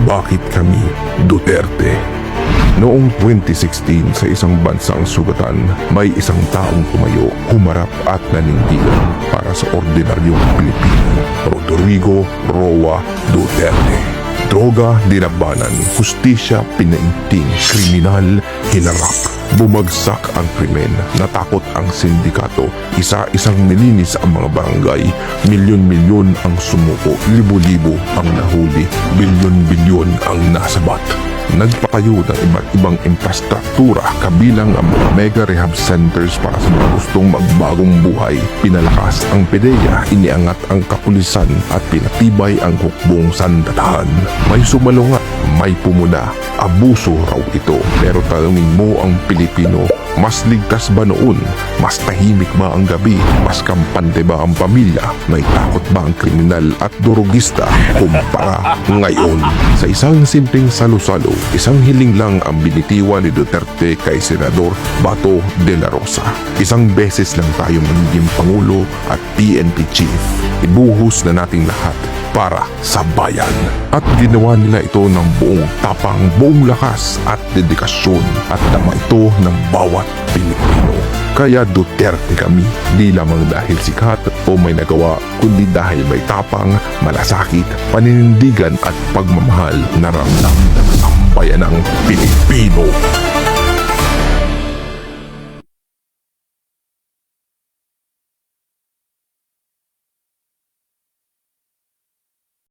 Bakit kami Duterte? Noong 2016 sa isang bansang sugatan, may isang taong tumayo, humarap at nanindigan para sa ordinaryong Pilipino. Rodrigo Roa Duterte. Droga dinabanan, hustisya pinainting, kriminal hinarap. Bumagsak ang krimen, natakot ang sindikato, isa-isang nilinis ang mga barangay, milyon-milyon ang sumuko, libo-libo ang nahuli, bilyon-bilyon ang nasabat. Nagpatayo ng iba't ibang infrastruktura kabilang ang mga mega rehab centers para sa mga gustong magbagong buhay. Pinalakas ang PDEA, iniangat ang kapulisan at pinatibay ang hukbong sandatahan. May sumalungat, may pumuna, abuso raw ito. Pero tanungin mo ang Pilipino, mas ligtas ba noon? Mas tahimik ba ang gabi? Mas kampante ba ang pamilya? May takot ba ang kriminal at durugista kumpara ngayon? Sa isang simpleng salo-salo, isang hiling lang ang binitiwan ni Duterte kay Senador Bato de la Rosa. Isang beses lang tayo magiging Pangulo at PNP Chief. Ibuhos na nating lahat para sa bayan. At ginawa nila ito ng buong tapang, buong lakas at dedikasyon at dama ito ng bawat Pilipino. Kaya Duterte kami, di lamang dahil sikat o may nagawa, kundi dahil may tapang, malasakit, paninindigan at pagmamahal na ramdam ng sambayanang Pilipino.